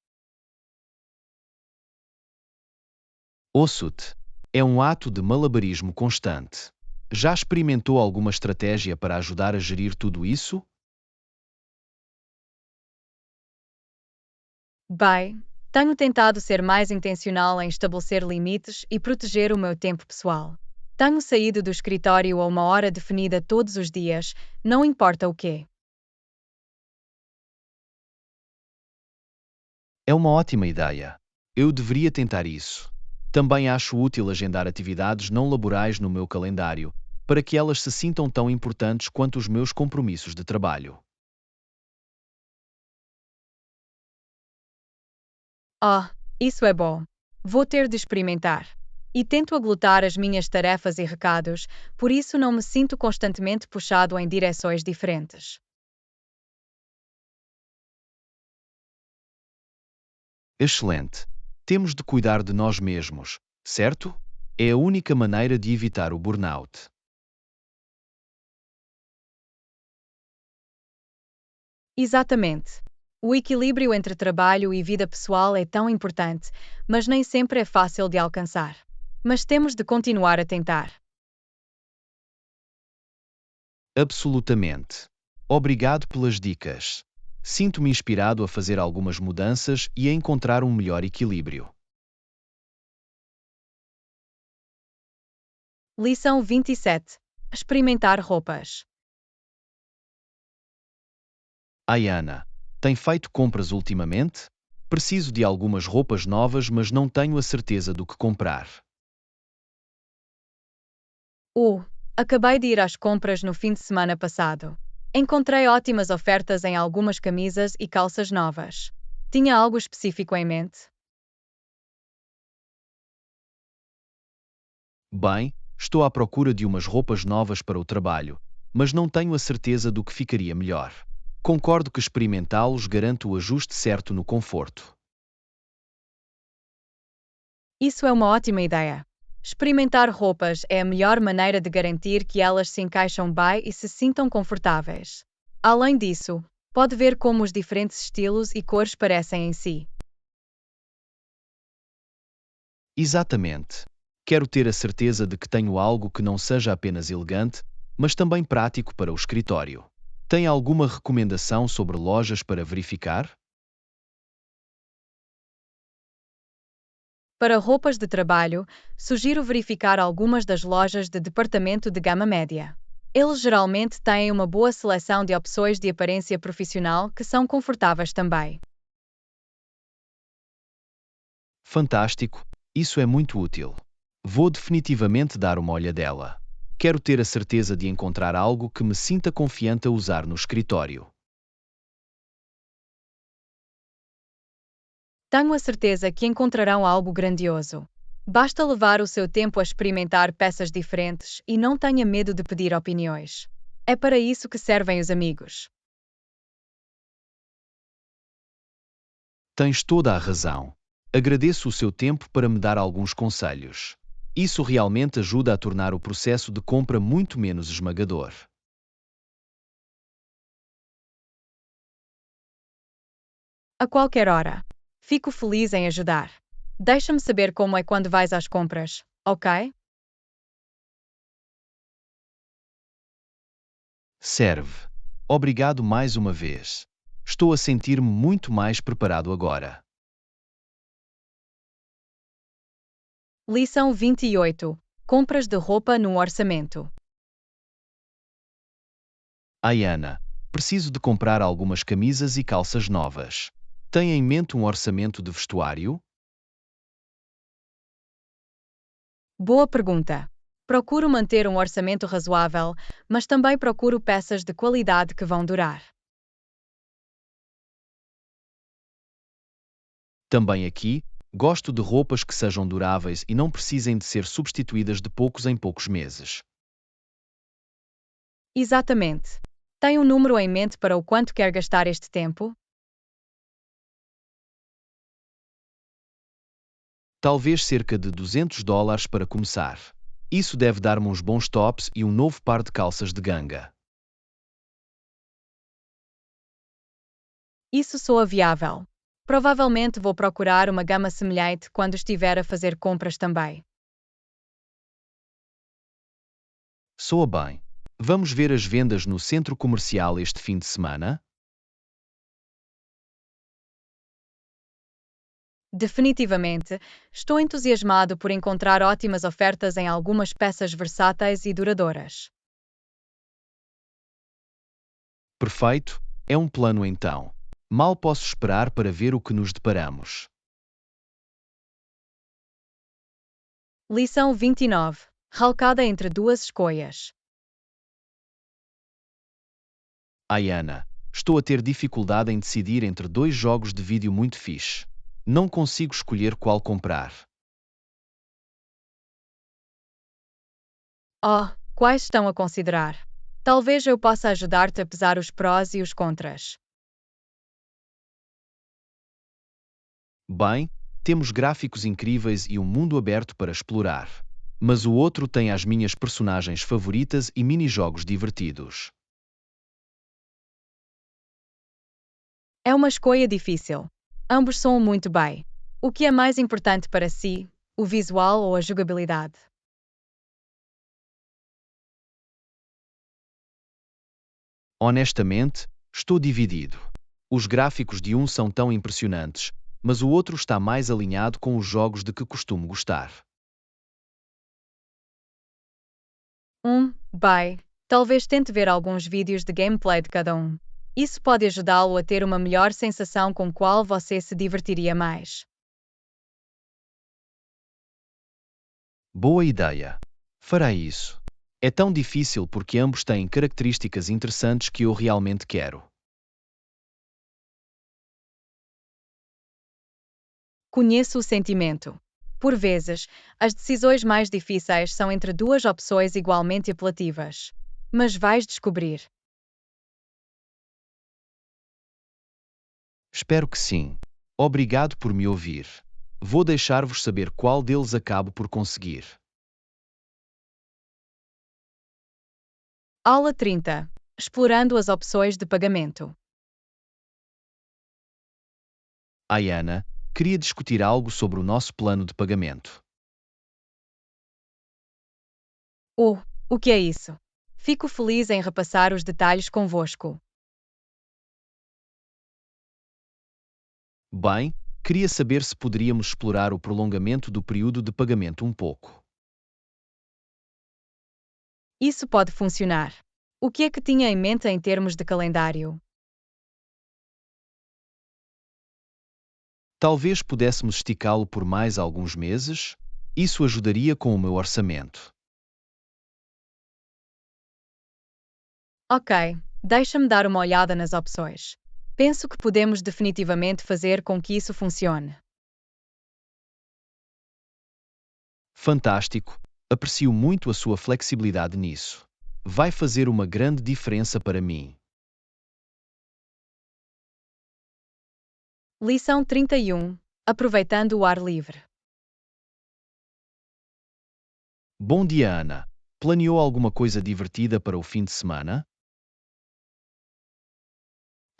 Ouço-te. É um ato de malabarismo constante. Já experimentou alguma estratégia para ajudar a gerir tudo isso? Bem, Tenho tentado ser mais intencional em estabelecer limites e proteger o meu tempo pessoal. Tenho saído do escritório a uma hora definida todos os dias, não importa o quê. É uma ótima ideia. Eu deveria tentar isso. Também acho útil agendar atividades não laborais no meu calendário, para que elas se sintam tão importantes quanto os meus compromissos de trabalho. Oh, isso é bom. Vou ter de experimentar. E tento aglutar as minhas tarefas e recados, por isso não me sinto constantemente puxado em direções diferentes. Excelente. Temos de cuidar de nós mesmos, certo? É a única maneira de evitar o burnout. Exatamente. O equilíbrio entre trabalho e vida pessoal é tão importante, mas nem sempre é fácil de alcançar. Mas temos de continuar a tentar. Absolutamente. Obrigado pelas dicas. Sinto-me inspirado a fazer algumas mudanças e a encontrar um melhor equilíbrio. Lição 27. Experimentar roupas. Ayana, tem feito compras ultimamente? Preciso de algumas roupas novas, mas não tenho a certeza do que comprar. Uh, Acabei de ir às compras no fim de semana passado. Encontrei ótimas ofertas em algumas camisas e calças novas. Tinha algo específico em mente? Bem, estou à procura de umas roupas novas para o trabalho, mas não tenho a certeza do que ficaria melhor. Concordo que experimentá-los garante o ajuste certo no conforto. Isso é uma ótima ideia. Experimentar roupas é a melhor maneira de garantir que elas se encaixam bem e se sintam confortáveis. Além disso, pode ver como os diferentes estilos e cores parecem em si. Exatamente. Quero ter a certeza de que tenho algo que não seja apenas elegante, mas também prático para o escritório. Tem alguma recomendação sobre lojas para verificar? Para roupas de trabalho, sugiro verificar algumas das lojas de departamento de gama média. Eles geralmente têm uma boa seleção de opções de aparência profissional que são confortáveis também. Fantástico, isso é muito útil. Vou definitivamente dar uma olhadela. Quero ter a certeza de encontrar algo que me sinta confiante a usar no escritório. Tenho a certeza que encontrarão algo grandioso. Basta levar o seu tempo a experimentar peças diferentes e não tenha medo de pedir opiniões. É para isso que servem os amigos. Tens toda a razão. Agradeço o seu tempo para me dar alguns conselhos. Isso realmente ajuda a tornar o processo de compra muito menos esmagador. A qualquer hora. Fico feliz em ajudar. Deixa-me saber como é quando vais às compras, ok? Serve. Obrigado mais uma vez. Estou a sentir-me muito mais preparado agora. Lição 28. Compras de roupa no orçamento. Ayana, preciso de comprar algumas camisas e calças novas. Tem em mente um orçamento de vestuário? Boa pergunta. Procuro manter um orçamento razoável, mas também procuro peças de qualidade que vão durar. Também aqui, gosto de roupas que sejam duráveis e não precisem de ser substituídas de poucos em poucos meses. Exatamente. Tem um número em mente para o quanto quer gastar este tempo? Talvez cerca de $200 para começar. Isso deve dar-me uns bons tops e um novo par de calças de ganga. Isso soa viável. Provavelmente vou procurar uma gama semelhante quando estiver a fazer compras também. Soa bem. Vamos ver as vendas no centro comercial este fim de semana? Definitivamente, estou entusiasmado por encontrar ótimas ofertas em algumas peças versáteis e duradouras. Perfeito, é um plano então. Mal posso esperar para ver o que nos deparamos. Lição 29. Calcada entre duas escolhas. Ai Ana, estou a ter dificuldade em decidir entre dois jogos de vídeo muito fixe. Não consigo escolher qual comprar. Oh, quais estão a considerar? Talvez eu possa ajudar-te a pesar os prós e os contras. Bem, temos gráficos incríveis e um mundo aberto para explorar. Mas o outro tem as minhas personagens favoritas e minijogos divertidos. É uma escolha difícil. Ambos soam muito bem. O que é mais importante para si, o visual ou a jogabilidade? Honestamente, estou dividido. Os gráficos de um são tão impressionantes, mas o outro está mais alinhado com os jogos de que costumo gostar. Bem, talvez tente ver alguns vídeos de gameplay de cada um. Isso pode ajudá-lo a ter uma melhor sensação com qual você se divertiria mais. Boa ideia. Farei isso. É tão difícil porque ambos têm características interessantes que eu realmente quero. Conheço o sentimento. Por vezes, as decisões mais difíceis são entre duas opções igualmente apelativas. Mas vais descobrir. Espero que sim. Obrigado por me ouvir. Vou deixar-vos saber qual deles acabo por conseguir. Aula 30. Explorando as opções de pagamento. Ai Ana, queria discutir algo sobre o nosso plano de pagamento. O que é isso? Fico feliz em repassar os detalhes convosco. Bem, queria saber se poderíamos explorar o prolongamento do período de pagamento um pouco. Isso pode funcionar. O que é que tinha em mente em termos de calendário? Talvez pudéssemos esticá-lo por mais alguns meses? Isso ajudaria com o meu orçamento. Ok, deixa-me dar uma olhada nas opções. Penso que podemos definitivamente fazer com que isso funcione. Fantástico! Aprecio muito a sua flexibilidade nisso. Vai fazer uma grande diferença para mim. Lição 31. Aproveitando o ar livre. Bom dia, Ana. Planeou alguma coisa divertida para o fim de semana?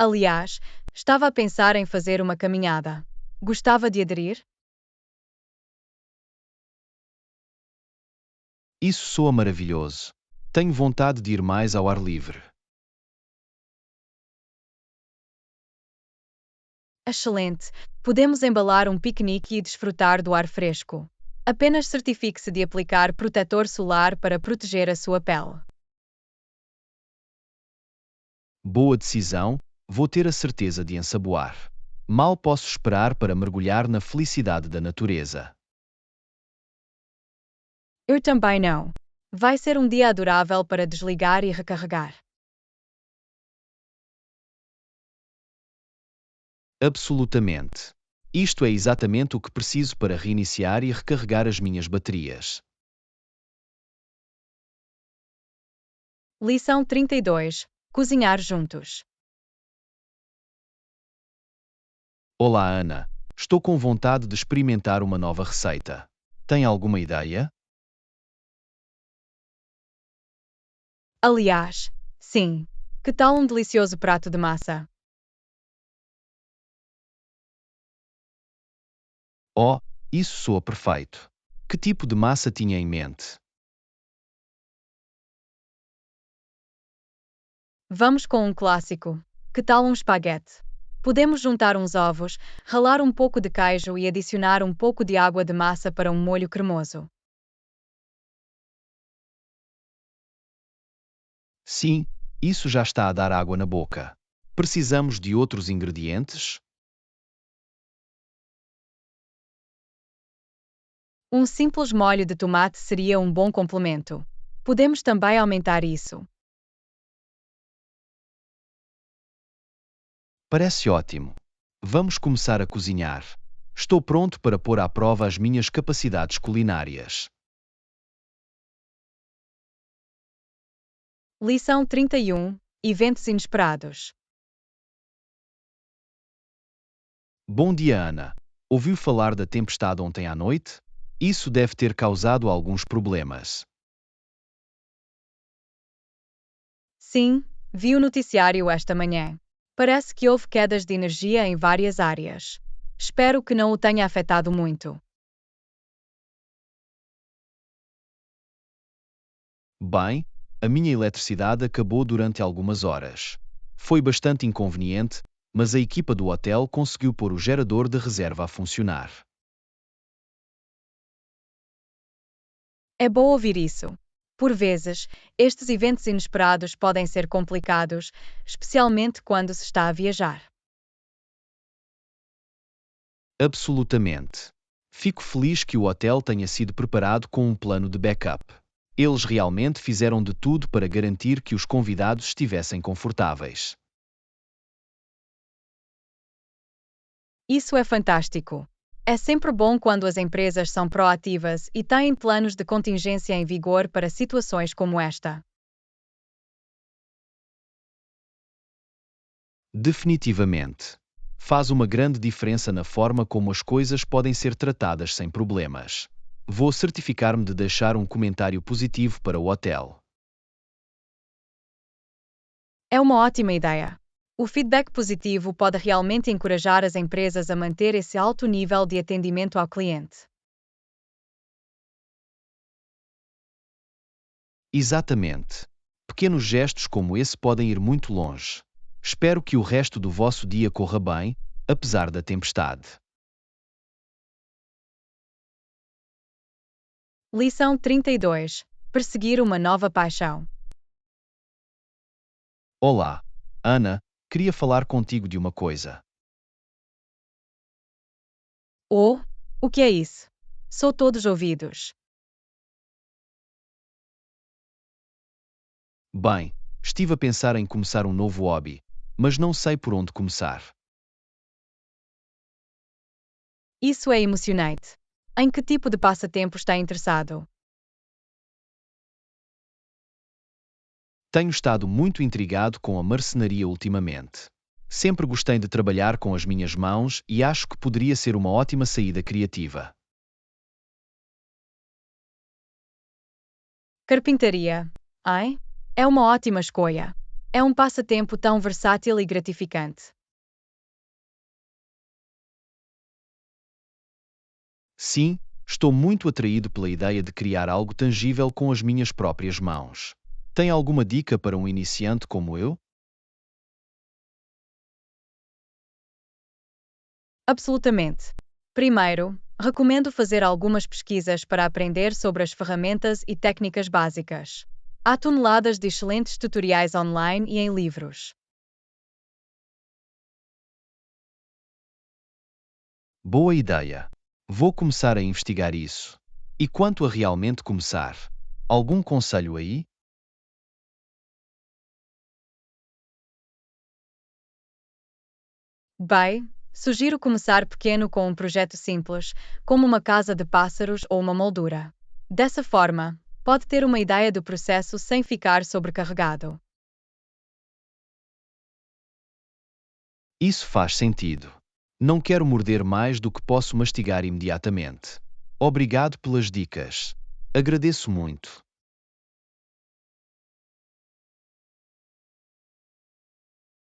Aliás, estava a pensar em fazer uma caminhada. Gostava de aderir? Isso soa maravilhoso. Tenho vontade de ir mais ao ar livre. Excelente! Podemos embalar um piquenique e desfrutar do ar fresco. Apenas certifique-se de aplicar protetor solar para proteger a sua pele. Boa decisão, vou ter a certeza de ensaboar. Mal posso esperar para mergulhar na felicidade da natureza. Eu também não. Vai ser um dia adorável para desligar e recarregar. Absolutamente. Isto é exatamente o que preciso para reiniciar e recarregar as minhas baterias. Lição 32. Cozinhar juntos. Olá, Ana. Estou com vontade de experimentar uma nova receita. Tem alguma ideia? Aliás, sim. Que tal um delicioso prato de massa? Oh, isso soa perfeito. Que tipo de massa tinha em mente? Vamos com um clássico. Que tal um espaguete? Podemos juntar uns ovos, ralar um pouco de queijo e adicionar um pouco de água de massa para um molho cremoso. Sim, isso já está a dar água na boca. Precisamos de outros ingredientes? Um simples molho de tomate seria um bom complemento. Podemos também aumentar isso. Parece ótimo. Vamos começar a cozinhar. Estou pronto para pôr à prova as minhas capacidades culinárias. Lição 31: Eventos inesperados. Bom dia, Ana. Ouviu falar da tempestade ontem à noite? Isso deve ter causado alguns problemas. Sim, vi o noticiário esta manhã. Parece que houve quedas de energia em várias áreas. Espero que não o tenha afetado muito. Bem, a minha eletricidade acabou durante algumas horas. Foi bastante inconveniente, mas a equipa do hotel conseguiu pôr o gerador de reserva a funcionar. É bom ouvir isso. Por vezes, estes eventos inesperados podem ser complicados, especialmente quando se está a viajar. Absolutamente. Fico feliz que o hotel tenha sido preparado com um plano de backup. Eles realmente fizeram de tudo para garantir que os convidados estivessem confortáveis. Isso é fantástico. É sempre bom quando as empresas são proativas e têm planos de contingência em vigor para situações como esta. Definitivamente. Faz uma grande diferença na forma como as coisas podem ser tratadas sem problemas. Vou certificar-me de deixar um comentário positivo para o hotel. É uma ótima ideia. O feedback positivo pode realmente encorajar as empresas a manter esse alto nível de atendimento ao cliente. Exatamente. Pequenos gestos como esse podem ir muito longe. Espero que o resto do vosso dia corra bem, apesar da tempestade. Lição 32: Perseguir uma nova paixão. Olá, Ana, queria falar contigo de uma coisa. Oh, o que é isso? Sou todos ouvidos. Bem, estive a pensar em começar um novo hobby, mas não sei por onde começar. Isso é emocionante. Em que tipo de passatempo está interessado? Tenho estado muito intrigado com a marcenaria ultimamente. Sempre gostei de trabalhar com as minhas mãos e acho que poderia ser uma ótima saída criativa. Carpintaria. Ai? É uma ótima escolha. É um passatempo tão versátil e gratificante. Sim, estou muito atraído pela ideia de criar algo tangível com as minhas próprias mãos. Tem alguma dica para um iniciante como eu? Absolutamente. Primeiro, recomendo fazer algumas pesquisas para aprender sobre as ferramentas e técnicas básicas. Há toneladas de excelentes tutoriais online e em livros. Boa ideia. Vou começar a investigar isso. E quanto a realmente começar? Algum conselho aí? Bem, sugiro começar pequeno com um projeto simples, como uma casa de pássaros ou uma moldura. Dessa forma, pode ter uma ideia do processo sem ficar sobrecarregado. Isso faz sentido. Não quero morder mais do que posso mastigar imediatamente. Obrigado pelas dicas. Agradeço muito.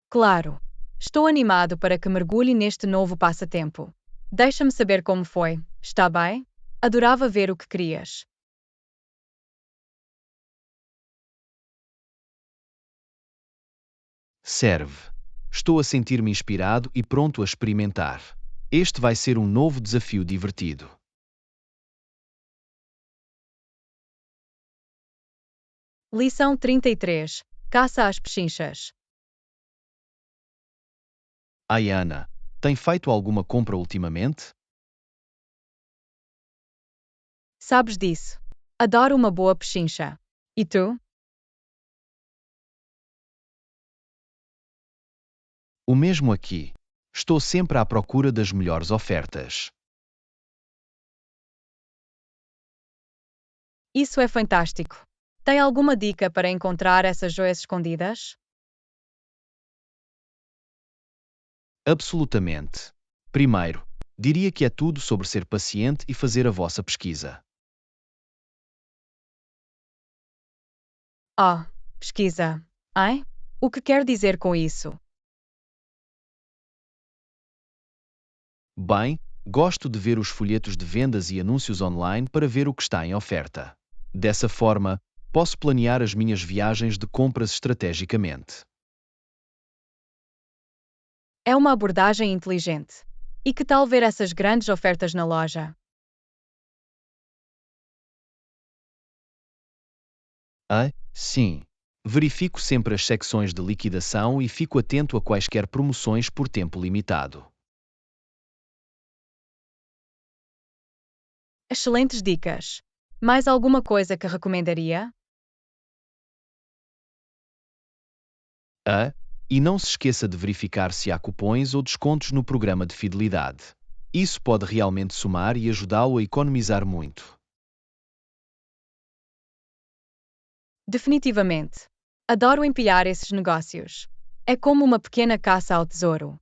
Claro, estou animado para que mergulhe neste novo passatempo. Deixa-me saber como foi, está bem? Adorava ver o que crias. Serve. Estou a sentir-me inspirado e pronto a experimentar. Este vai ser um novo desafio divertido. Lição 33. Caça às pechinchas. Ai, Ana, tem feito alguma compra ultimamente? Sabes disso. Adoro uma boa pechincha. E tu? O mesmo aqui. Estou sempre à procura das melhores ofertas. Isso é fantástico. Tem alguma dica para encontrar essas joias escondidas? Absolutamente. Primeiro, diria que é tudo sobre ser paciente e fazer a vossa pesquisa. Oh, pesquisa. Ai? O que quer dizer com isso? Bem, gosto de ver os folhetos de vendas e anúncios online para ver o que está em oferta. Dessa forma, posso planear as minhas viagens de compras estrategicamente. É uma abordagem inteligente. E que tal ver essas grandes ofertas na loja? Ah, sim. Verifico sempre as secções de liquidação e fico atento a quaisquer promoções por tempo limitado. Excelentes dicas. Mais alguma coisa que recomendaria? Ah, e não se esqueça de verificar se há cupons ou descontos no programa de fidelidade. Isso pode realmente somar e ajudá-lo a economizar muito. Definitivamente. Adoro empilhar esses negócios. É como uma pequena caça ao tesouro.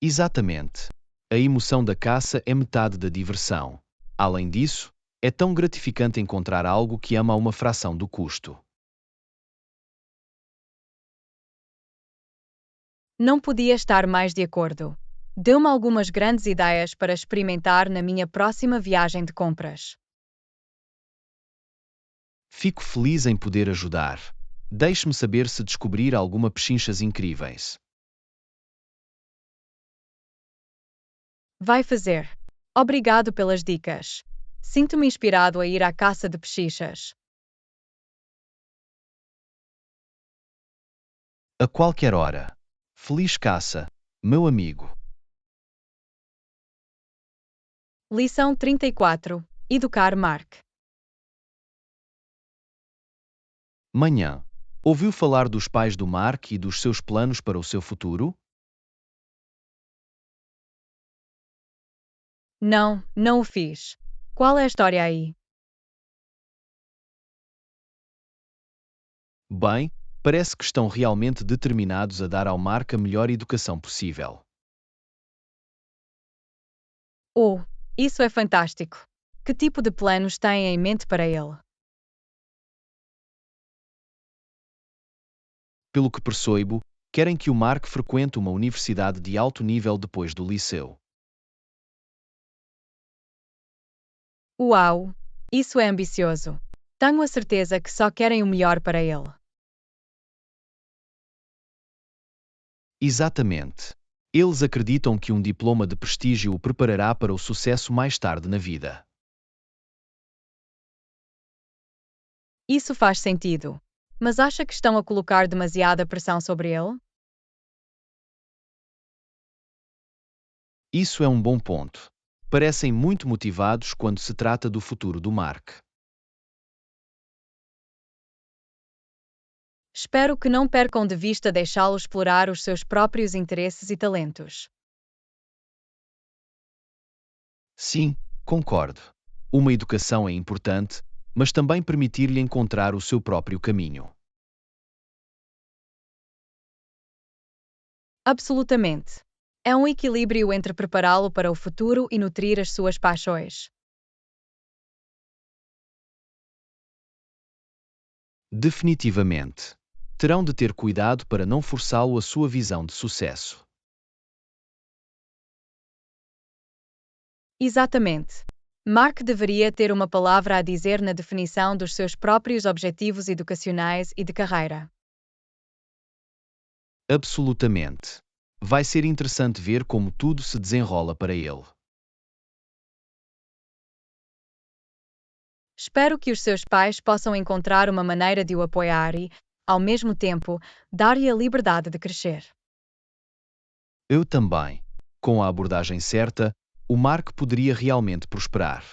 Exatamente. A emoção da caça é metade da diversão. Além disso, é tão gratificante encontrar algo que ama a uma fração do custo. Não podia estar mais de acordo. Deu-me algumas grandes ideias para experimentar na minha próxima viagem de compras. Fico feliz em poder ajudar. Deixe-me saber se descobrir alguma pechinchas incríveis. Vai fazer. Obrigado pelas dicas. Sinto-me inspirado a ir à caça de pechinchas. A qualquer hora. Feliz caça, meu amigo. Lição 34. Educar Mark. Manhã. Ouviu falar dos pais do Mark e dos seus planos para o seu futuro? Não, não o fiz. Qual é a história aí? Bem, parece que estão realmente determinados a dar ao Mark a melhor educação possível. Oh, isso é fantástico. Que tipo de planos têm em mente para ele? Pelo que percebo, querem que o Mark frequente uma universidade de alto nível depois do liceu. Uau! Isso é ambicioso. Tenho a certeza que só querem o melhor para ele. Exatamente. Eles acreditam que um diploma de prestígio o preparará para o sucesso mais tarde na vida. Isso faz sentido. Mas acha que estão a colocar demasiada pressão sobre ele? Isso é um bom ponto. Parecem muito motivados quando se trata do futuro do Mark. Espero que não percam de vista deixá-lo explorar os seus próprios interesses e talentos. Sim, concordo. Uma educação é importante, mas também permitir-lhe encontrar o seu próprio caminho. Absolutamente. É um equilíbrio entre prepará-lo para o futuro e nutrir as suas paixões. Definitivamente. Terão de ter cuidado para não forçá-lo a sua visão de sucesso. Exatamente. Mark deveria ter uma palavra a dizer na definição dos seus próprios objetivos educacionais e de carreira. Absolutamente. Vai ser interessante ver como tudo se desenrola para ele. Espero que os seus pais possam encontrar uma maneira de o apoiar e, ao mesmo tempo, dar-lhe a liberdade de crescer. Eu também. Com a abordagem certa, o Mark poderia realmente prosperar.